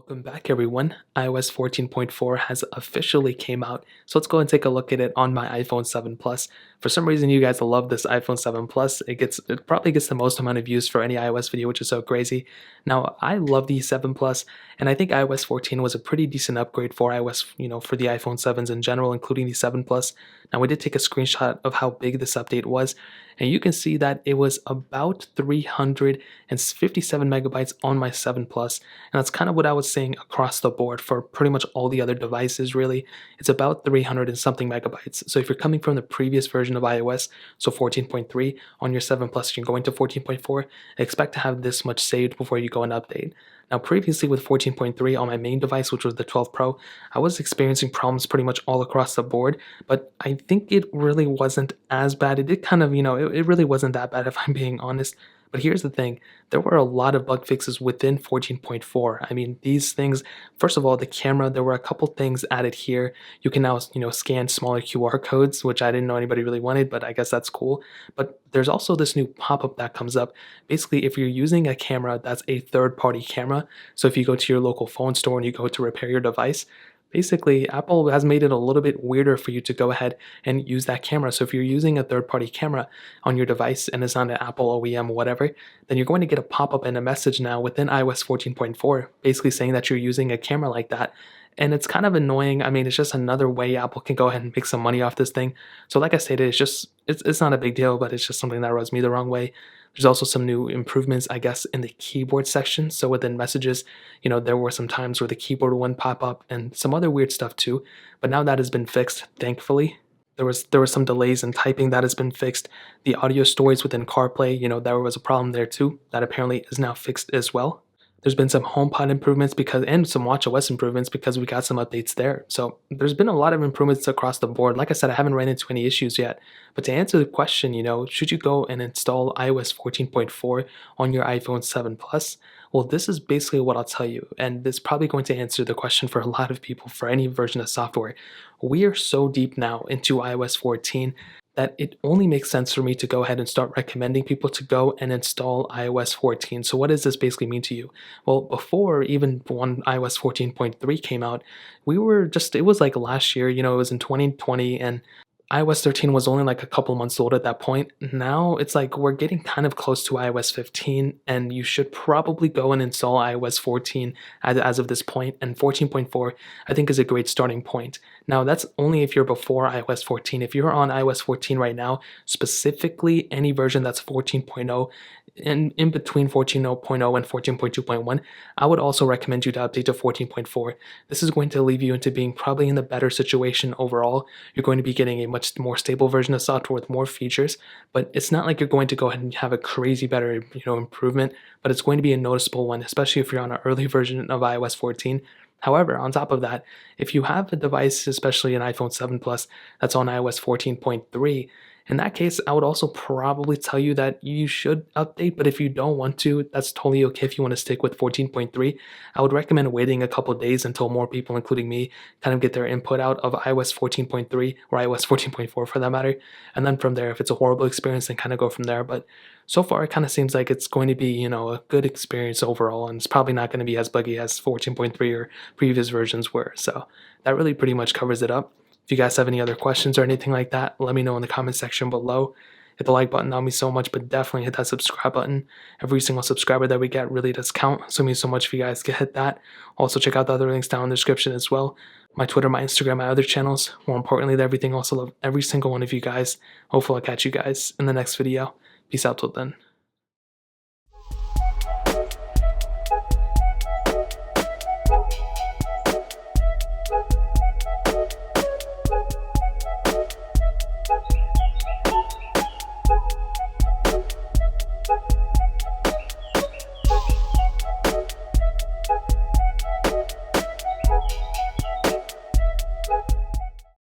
Welcome back everyone. iOS 14.4 has officially came out, so let's go and take a look at it on my iPhone 7 Plus. For some reason you guys love this iPhone 7 Plus. It probably gets the most amount of views for any iOS video, which is so crazy. Now, I love the 7 Plus, and I think iOS 14 was a pretty decent upgrade for iOS, for the iPhone 7s in general, including the 7 Plus. Now, we did take a screenshot of how big this update was, and you can see that it was about 357 megabytes on my 7 Plus, and that's kind of what I was saying across the board for pretty much all the other devices. Really, it's about 300 and something megabytes. So if you're coming from the previous version of iOS, so 14.3 on your 7 Plus, you're going to 14.4, expect to have this much saved before you go and update. Now, previously with 14.3 on my main device, which was the 12 Pro, I was experiencing problems pretty much all across the board, but I think it really wasn't as bad. It did kind of, it really wasn't that bad if I'm being honest. But here's the thing, there were a lot of bug fixes within 14.4. I mean, these things, first of all, the camera, there were a couple things added here. You can now, scan smaller QR codes, which I didn't know anybody really wanted, but I guess that's cool. But there's also this new pop-up that comes up. Basically, if you're using a camera that's a third-party camera, so if you go to your local phone store and you go to repair your device, basically, Apple has made it a little bit weirder for you to go ahead and use that camera. So if you're using a third-party camera on your device and it's on an Apple OEM or whatever, then you're going to get a pop-up and a message now within iOS 14.4, basically saying that you're using a camera like that. And it's kind of annoying. I mean, it's just another way Apple can go ahead and make some money off this thing. So like I stated, it's not a big deal, but it's just something that rubs me the wrong way. There's also some new improvements, I guess, in the keyboard section. So within messages, there were some times where the keyboard wouldn't pop up and some other weird stuff too. But now that has been fixed, thankfully. There was some delays in typing that has been fixed. The audio storage within CarPlay, there was a problem there too. That apparently is now fixed as well. There's been some HomePod improvements and some watchOS improvements because we got some updates there. So there's been a lot of improvements across the board. Like I said, I haven't ran into any issues yet. But to answer the question, should you go and install iOS 14.4 on your iPhone 7 Plus? Well, this is basically what I'll tell you. And this is probably going to answer the question for a lot of people for any version of software. We are so deep now into iOS 14 that it only makes sense for me to go ahead and start recommending people to go and install iOS 14. So what does this basically mean to you? Well, before even when iOS 14.3 came out, it was like last year, it was in 2020, and iOS 13 was only like a couple months old at that point. Now it's like we're getting kind of close to iOS 15, and you should probably go and install iOS 14 as of this point. And 14.4, I think, is a great starting point. Now, that's only if you're before iOS 14. If you're on iOS 14 right now, specifically any version that's 14.0, and in between 14.0 and 14.2.1, I would also recommend you to update to 14.4. This is going to leave you into being probably in the better situation overall. You're going to be getting a much more stable version of software with more features, but it's not like you're going to go ahead and have a crazy better, improvement, but it's going to be a noticeable one, especially if you're on an early version of iOS 14. However, on top of that, if you have a device, especially an iPhone 7 Plus, that's on iOS 14.3, in that case, I would also probably tell you that you should update, but if you don't want to, that's totally okay if you want to stick with 14.3. I would recommend waiting a couple of days until more people, including me, kind of get their input out of iOS 14.3 or iOS 14.4 for that matter. And then from there, if it's a horrible experience, then kind of go from there. But so far, it kind of seems like it's going to be, a good experience overall, and it's probably not going to be as buggy as 14.3 or previous versions were. So that really pretty much covers it up. If you guys have any other questions or anything like that, let me know in the comment section below. Hit the like button, that would mean so much, but definitely hit that subscribe button. Every single subscriber that we get really does count, so it means so much if you guys can hit that. Also, check out the other links down in the description as well. My Twitter, my Instagram, my other channels. More importantly than everything, also love every single one of you guys. Hopefully I'll catch you guys in the next video. Peace out till then.